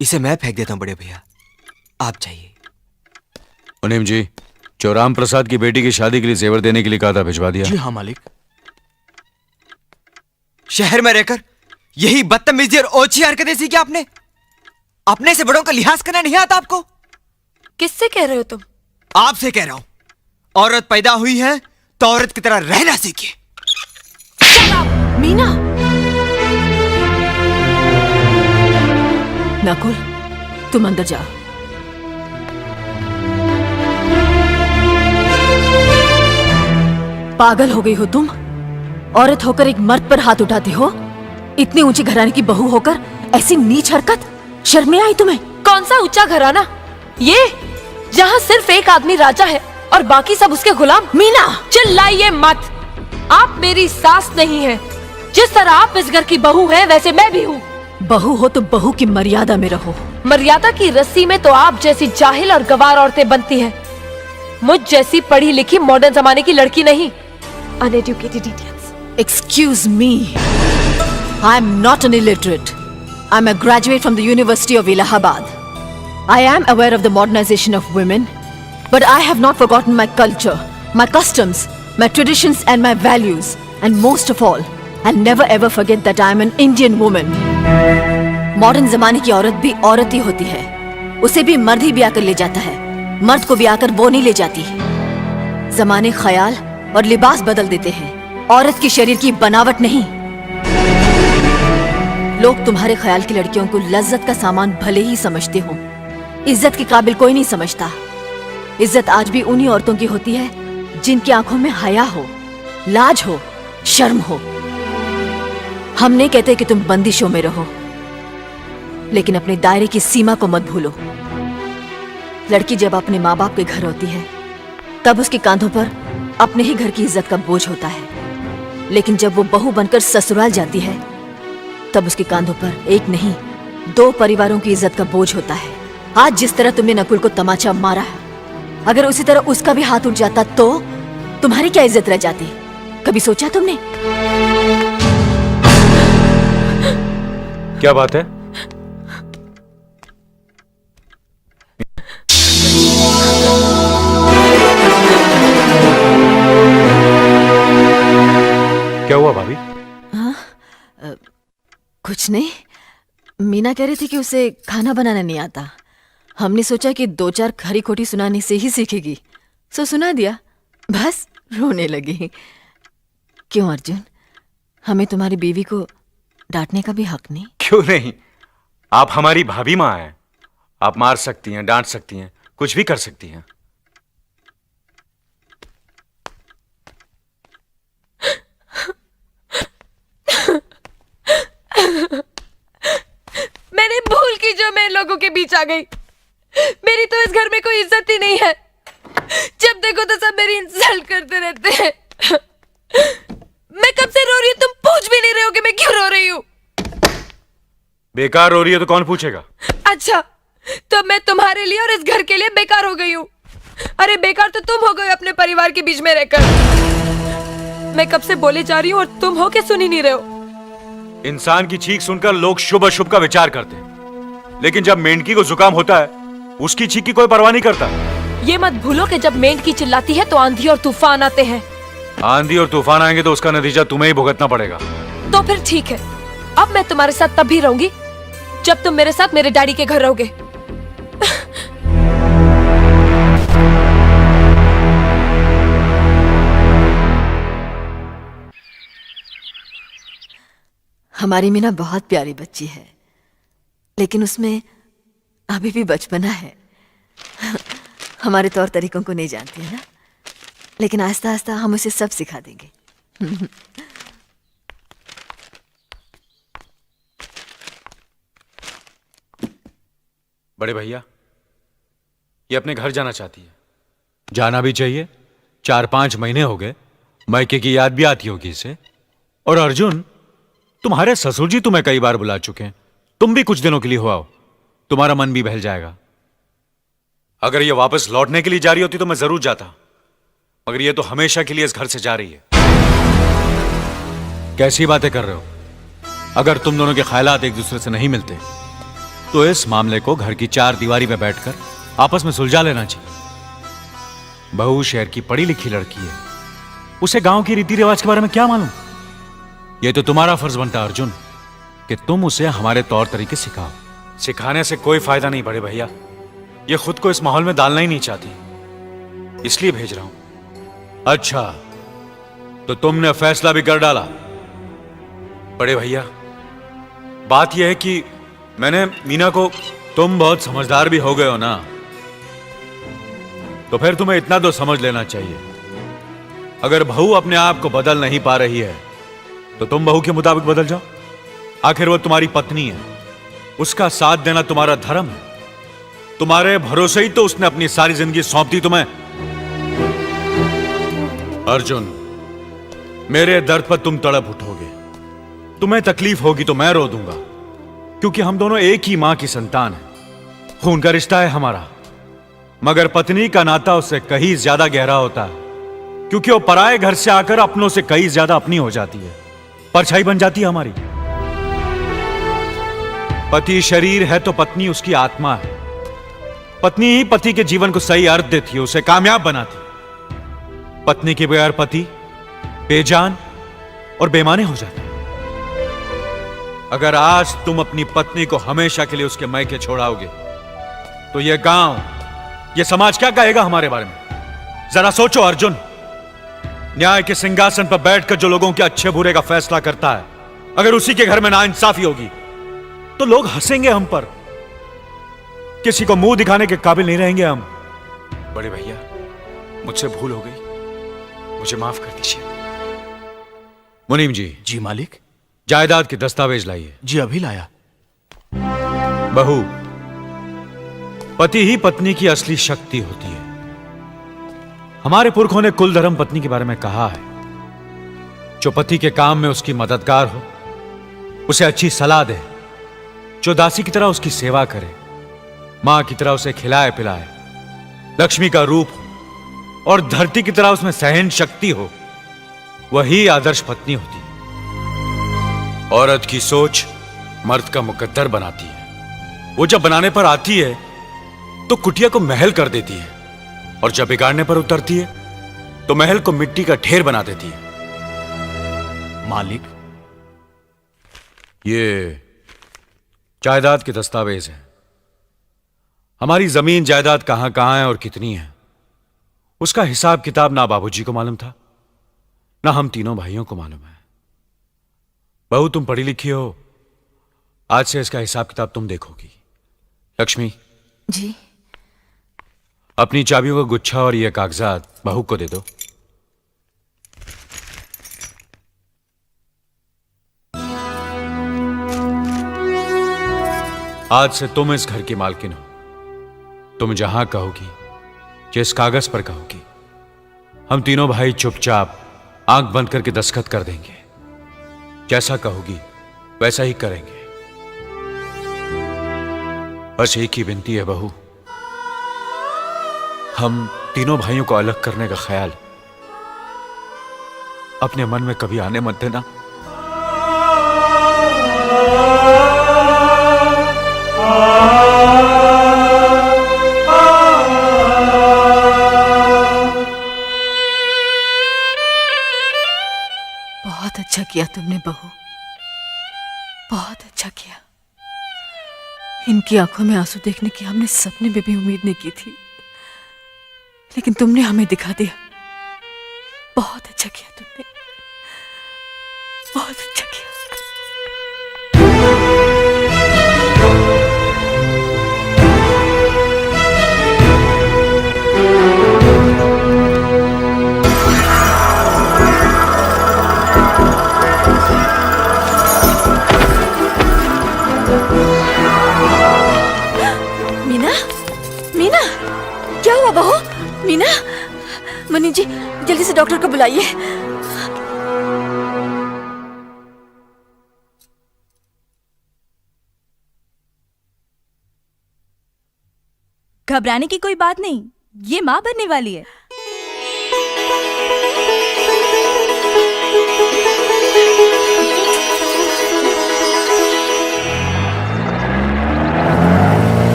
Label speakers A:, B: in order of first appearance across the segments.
A: इसे मैं फेंक देता हूं बड़े भैया, आप जाइए।
B: मुनीम जी, चौराम प्रसाद की बेटी की शादी के लिए जेवर देने के लिए कहा था, भिजवा दिया?
C: जी हाँ मालिक।
A: शहर में रहकर यही बदतमीजी और ओछी हरकतें सीखी आपने? अपने से बड़ों का लिहाज करना नहीं आता आपको?
D: किससे कह रहे हो तुम?
A: आपसे कह रहा हूं। औरत पैदा हुई है तो औरत की तरह रहना सीखिए।
D: मीना,
E: नकुल, तुम अंदर जाओ। पागल हो गई हो तुम? औरत होकर एक मर्द पर हाथ उठाती हो? इतनी ऊंची घराने की बहू होकर ऐसी नीच हरकत, शर्म नहीं आई तुम्हें?
D: कौन सा ऊंचा घराना? ये जहाँ सिर्फ एक आदमी राजा है और बाकी सब उसके गुलाम।
E: मीना,
D: चिल्लाइए मत। आप मेरी सास नहीं है। जिस तरह आप इस घर की बहू हैं, वैसे मैं भी हूँ।
E: बहू हो तो बहू की मर्यादा में रहो।
D: मर्यादा की रस्सी में तो आप जैसी जाहिल और गवार औरतें बनती हैं। मुझ जैसी पढ़ी लिखी मॉडर्न जमाने की लड़की नहीं। Uneducated idiots.
E: Excuse me. I am not an illiterate. I am a graduate from the University of Allahabad. I am aware of the modernization of women, but I have not forgotten my culture, my customs, my traditions and my values. And most of all, I'll never ever forget that I am an Indian woman. Modern जमाने की औरत भी औरत ही होती है। उसे भी मर्द ही ब्याह कर ले जाता है, मर्द को ब्याह कर वो नहीं ले जाती। जमाने ख्याल और लिबास बदल देते हैं, औरत की शरीर की बनावट नहीं। लोग तुम्हारे ख्याल की लड़कियों को लज्जत का सामान भले ही समझते हो, इज्जत के काबिल कोई नहीं समझता। इज्जत आज भी उन्हीं औरतों की होती है जिनकी आंखों में हया हो, लाज हो, शर्म हो। हम नहीं कहते कि तुम बंदिशों में रहो, लेकिन अपने दायरे की सीमा को मत भूलो। लड़की जब अपने माँ बाप के घर होती है, तब उसके कांधों पर अपने ही घर की इज्जत का बोझ होता है। लेकिन जब वो बहू बनकर ससुराल जाती है, तब उसके कांधों पर एक नहीं, 2 परिवारों की इज्जत का बोझ होता है। आज जिस तरह तुमने नकुल को तमाचा मारा, अगर उसी तरह उसका भी हाथ उठ जाता तो तुम्हारी क्या इज्जत रह जाती? कभी सोचा तुमने?
B: क्या बात है? क्या हुआ भाभी?
E: कुछ नहीं। मीना कह रही थी कि उसे खाना बनाना नहीं आता। हमने सोचा कि 2-4 खरी खोटी सुनाने से ही सीखेगी, सो सुना दिया। बस रोने लगी। क्यों अर्जुन, हमें तुम्हारी बीवी को डांटने का भी हक नहीं?
B: क्यों नहीं, आप हमारी भाभी माँ हैं। आप मार सकती हैं, डांट सकती हैं, कुछ भी कर सकती हैं।
D: मैंने भूल की जो मैं लोगों के बीच आ गई। मेरी तो इस घर में कोई इज्जत ही नहीं है। जब देखो तो सब मेरी इंसल्ट करते रहते हैं। मैं कब से रो रही हूँ, तुम पूछ भी नहीं रहे हो कि मैं क्यों रो रही हूँ।
B: बेकार रो रही है तो कौन पूछेगा?
D: अच्छा, तो मैं तुम्हारे लिए और इस घर के लिए बेकार हो गई हूँ। अरे बेकार तो तुम हो गए अपने परिवार के बीच में रहकर। मैं कब से बोले जा रही हूँ और तुम हो के सुन ही नहीं रहे हो।
B: इंसान की चीख सुनकर लोग शुभ अशुभ का विचार करते हैं, लेकिन जब मेंढकी को जुकाम होता है, उसकी चीख की कोई परवाह नहीं करता।
D: ये मत भूलो कि जब मेंढकी चिल्लाती है तो आंधी और तूफान आते हैं।
B: आंधी और तूफान आएंगे तो उसका नतीजा तुम्हें ही भुगतना पड़ेगा।
D: तो फिर ठीक है, अब मैं तुम्हारे साथ तब भी रहूंगी जब तुम मेरे साथ मेरे डैडी के घर रहोगे।
E: हमारी मीना बहुत प्यारी बच्ची है, लेकिन उसमें अभी भी बचपना है। हमारे तौर तरीकों को नहीं जानती है ना, लेकिन आहिस्ता आहिस्ता हम उसे सब सिखा देंगे।
B: बड़े भैया, ये अपने घर जाना चाहती है। जाना भी चाहिए। 4-5 महीने हो गए, मायके की याद भी आती होगी इसे। और अर्जुन, तुम्हारे ससुर जी तुम्हें कई बार बुला चुके हैं। तुम भी कुछ दिनों के लिए हो आओ, तुम्हारा मन भी बहल जाएगा। अगर ये वापस लौटने के लिए जा रही होती तो मैं जरूर जाता, मगर ये तो हमेशा के लिए इस घर से जा रही है। कैसी बातें कर रहे हो? अगर तुम दोनों के ख्यालात एक दूसरे से नहीं मिलते तो इस मामले को घर की चार दीवारी में बैठकर आपस में सुलझा लेना चाहिए। बहू शहर की पढ़ी लिखी लड़की है, उसे गांव की रीति रिवाज के बारे में क्या मालूम। यह तो तुम्हारा फर्ज बनता है अर्जुन कि तुम उसे हमारे तौर तरीके सिखाओ। सिखाने से कोई फायदा नहीं बड़े भैया, ये खुद को इस माहौल में डालना ही नहीं चाहती, इसलिए भेज रहा हूं। अच्छा, तो तुमने फैसला भी कर डाला। बड़े भैया, बात यह है कि मैंने मीना को, तुम बहुत समझदार भी हो गए हो ना, तो फिर तुम्हें इतना तो समझ लेना चाहिए, अगर बहू अपने आप को बदल नहीं पा रही है तो तुम बहू के मुताबिक बदल जाओ। आखिर वो तुम्हारी पत्नी है, उसका साथ देना तुम्हारा धर्म है। तुम्हारे भरोसे ही तो उसने अपनी सारी जिंदगी सौंप दी तुम्हें। अर्जुन, मेरे दर्द पर तुम तड़प उठोगे, तुम्हें तकलीफ होगी तो मैं रो दूंगा, क्योंकि हम दोनों एक ही मां की संतान हैं। खून का रिश्ता है हमारा, मगर पत्नी का नाता उससे कहीं ज्यादा गहरा होता है, क्योंकि वो पराए घर से आकर अपनों से कहीं ज्यादा अपनी हो जाती है, परछाई बन जाती है हमारी। पति शरीर है तो पत्नी उसकी आत्मा है। पत्नी ही पति के जीवन को सही अर्थ देती है, उसे कामयाब बनाती। पत्नी के बगैर पति बेजान और बेमाने हो जाते। अगर आज तुम अपनी पत्नी को हमेशा के लिए उसके मैके छोड़ाओगे तो यह गांव, यह समाज क्या कहेगा हमारे बारे में? जरा सोचो अर्जुन, न्याय के सिंहासन पर बैठकर जो लोगों के अच्छे बुरे का फैसला करता है, अगर उसी के घर में नाइंसाफी होगी तो लोग हंसेंगे हम पर, किसी को मुंह दिखाने के काबिल नहीं रहेंगे हम। बड़े भैया, मुझसे भूल हो गई, मुझे माफ कर दीजिए। मुनीम जी।
C: जी मालिक।
B: जायदाद के दस्तावेज लाइए।
C: जी अभी लाया।
B: बहू, पति ही पत्नी की असली शक्ति होती है। हमारे पुरखों ने कुल धर्म पत्नी के बारे में कहा है, जो पति के काम में उसकी मददगार हो, उसे अच्छी सलाह दे, जो दासी की तरह उसकी सेवा करे, मां की तरह उसे खिलाए पिलाए, लक्ष्मी का रूप हो और धरती की तरह उसमें सहन शक्ति हो, वही आदर्श पत्नी होती है। औरत की सोच मर्द का मुकद्दर बनाती है। वो जब बनाने पर आती है तो कुटिया को महल कर देती है, और जब बिगाड़ने पर उतरती है तो महल को मिट्टी का ढेर बना देती है।
C: मालिक,
B: ये जायदाद के दस्तावेज हैं। हमारी जमीन जायदाद कहां कहां है और कितनी है, उसका हिसाब किताब ना बाबूजी को मालूम था, ना हम तीनों भाइयों को मालूम है। बहू, तुम पढ़ी लिखी हो, आज से इसका हिसाब किताब तुम देखोगी। लक्ष्मी
E: जी।
B: अपनी चाबियों का गुच्छा और ये कागजात बहू को दे दो। आज से तुम इस घर की मालकिन हो। तुम जहां कहोगी, जिस कागज पर कहोगी, हम तीनों भाई चुपचाप आंख बंद करके दस्तखत कर देंगे। जैसा कहोगी वैसा ही करेंगे। बस एक ही विनती है बहू, हम तीनों भाइयों को अलग करने का ख्याल अपने मन में कभी आने मत देना।
E: बहुत अच्छा किया तुमने बहू, बहुत अच्छा किया। इनकी आंखों में आंसू देखने की हमने सपने में भी उम्मीद नहीं की थी, लेकिन तुमने हमें दिखा दिया। बहुत अच्छा किया तुमने, बहुत अच्छा किया। मीना, मीना, क्या हुआ बहू? मीना, मनी जी जल्दी से डॉक्टर को बुलाइए।
F: घबराने की कोई बात नहीं, ये मां बनने वाली है।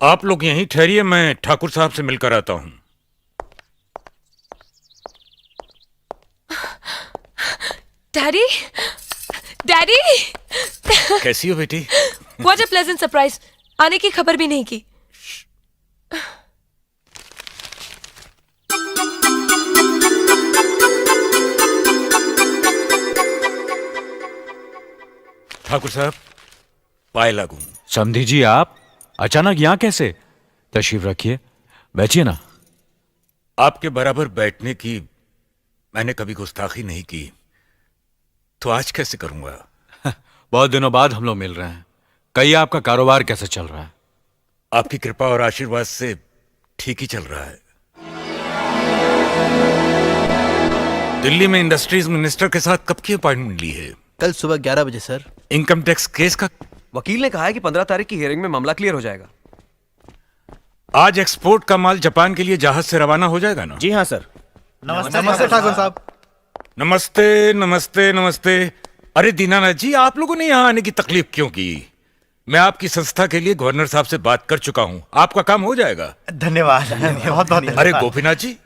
C: आप लोग यहीं ठहरिए, मैं ठाकुर साहब से मिलकर आता हूं।
D: डैडी, डैडी,
C: कैसी हो बेटी?
D: What a pleasant surprise. आने की खबर भी नहीं की।
C: ठाकुर साहब, पाए लागू।
B: समधी जी, आप अचानक यहाँ कैसे? तशरीफ रखिए, बैठिए ना।
C: आपके बराबर बैठने की मैंने कभी गुस्ताखी नहीं की, तो आज कैसे करूंगा?
B: बहुत दिनों बाद हम लोग मिल रहे हैं। कहिए, आपका कारोबार कैसे चल रहा है?
C: आपकी कृपा और आशीर्वाद से ठीक ही चल रहा है। दिल्ली में इंडस्ट्रीज मिनिस्टर के साथ कब की अपॉइंटमेंट ली है?
G: कल सुबह 11 बजे सर।
C: इनकम टैक्स केस का?
H: वकील ने कहा है कि 15 तारीख की हियरिंग में मामला क्लियर हो जाएगा।
C: आज एक्सपोर्ट का माल जापान के लिए जहाज से रवाना हो जाएगा ना?
G: जी हाँ सर। नमस्ते ठाकुर साहब।
C: नमस्ते नमस्ते नमस्ते। अरे दीनानाथ जी, आप लोगों ने यहाँ आने की तकलीफ क्यों की? मैं आपकी संस्था के लिए गवर्नर साहब से बात कर चुका हूँ, आपका काम हो जाएगा।
G: धन्यवाद, बहुत बहुत।
C: अरे गोपीनाथ जी,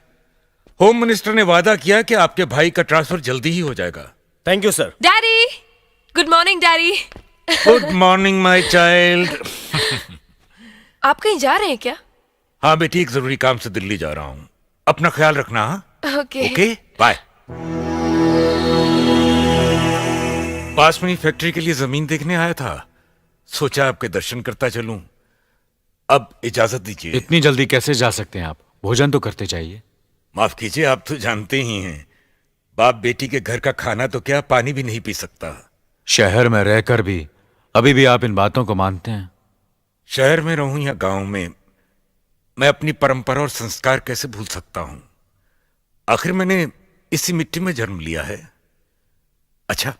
C: होम मिनिस्टर ने वादा किया कि आपके भाई का ट्रांसफर जल्दी ही हो जाएगा।
G: Thank you sir.
D: Daddy, good morning daddy.
C: Good morning my child.
D: आप कहीं जा रहे हैं क्या?
C: हाँ बेटी, एक जरूरी काम से दिल्ली जा रहा हूँ, अपना ख्याल रखना। हाँ,
D: ओके
C: ओके, बाय। पास में ही फैक्ट्री के लिए जमीन देखने आया था, सोचा आपके दर्शन करता चलूं। अब इजाजत दीजिए।
B: इतनी जल्दी कैसे जा सकते हैं आप? भोजन तो करते जाइए।
C: माफ कीजिए, आप तो जानते ही हैं, बाप बेटी के घर का खाना तो क्या, पानी भी नहीं पी सकता।
B: शहर में रहकर भी अभी भी आप इन बातों को मानते हैं?
C: शहर में रहूं या गांव में, मैं अपनी परंपरा और संस्कार कैसे भूल सकता हूं? आखिर मैंने इसी मिट्टी में जन्म लिया है। अच्छा,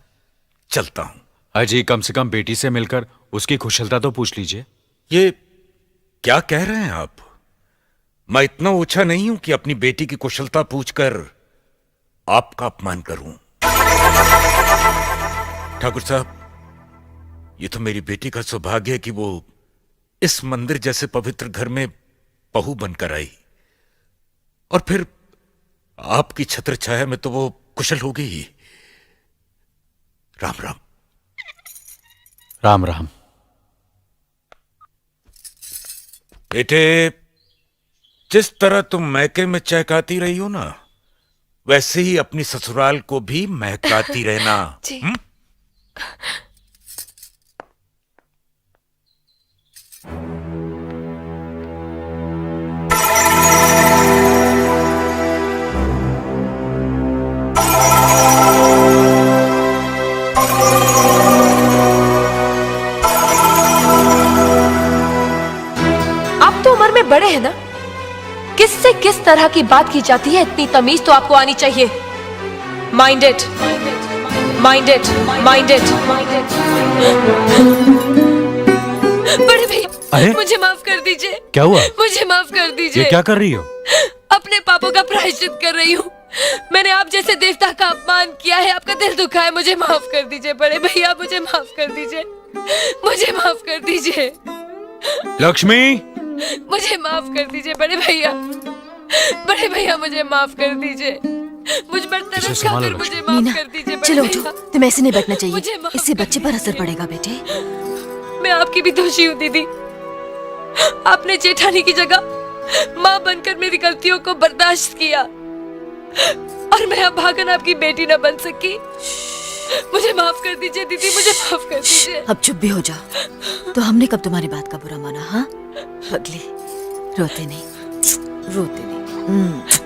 C: चलता हूं।
B: अजी, कम से कम बेटी से मिलकर उसकी कुशलता तो पूछ लीजिए।
C: ये क्या कह रहे हैं आप? मैं इतना ओछा नहीं हूं कि अपनी बेटी की कुशलता पूछकर आपका अपमान करूं। ठाकुर साहब, ये तो मेरी बेटी का सौभाग्य है कि वो इस मंदिर जैसे पवित्र घर में बहू बनकर आई, और फिर आपकी छत्र छाया में तो वो कुशल हो गई ही। राम राम।
B: राम राम।
C: बेटे, जिस तरह तुम मैके में चहकाती रही हो ना, वैसे ही अपनी ससुराल को भी महकाती रहना।
D: जी। आप तो उम्र में बड़े हैं ना, किससे किस तरह की बात की जाती है, इतनी तमीज तो आपको आनी चाहिए। Mind it, mind it, mind it. बड़े भाई,
B: अरे?
D: मुझे माफ कर दीजिए।
B: क्या हुआ?
D: मुझे माफ कर दीजिए।
B: ये क्या कर रही हो?
D: अपने पापों का प्रायश्चित कर रही हूँ। मैंने आप जैसे देवता का अपमान किया है, आपका दिल दुखा है, मुझे माफ कर दीजिए बड़े भैया, मुझे माफ कर दीजिए, मुझे माफ कर दीजिए।
B: लक्ष्मी,
D: मुझे माफ कर दीजिए बड़े भैया, बड़े भैया मुझे माफ कर दीजिए, मुझ पर तरस
B: इसे संभालो
D: खाकर मुझे
E: मीना,
D: माफ कर दीजिए बड़े
E: चलो
D: भैया।
E: उठो, तुम्हें ऐसे नहीं बैठना
D: मुझे
E: चाहिए,
D: माफ
E: इससे
D: कर
E: बच्चे पर असर पड़ेगा बेटे।
D: मैं आपकी भी दोषी हूँ दीदी। आपने जेठानी की जगह माँ बनकर मेरी गलतियों को बर्दाश्त किया, और मैं अब भागन आपकी बेटी न बन सकी। मुझे माफ कर दीजिए दीदी, मुझे माफ कर दीजिए।
E: अब चुप भी हो जाओ। तो हमने कब तुम्हारी बात का बुरा माना? हाँ पगली, रोते नहीं, रोते नहीं।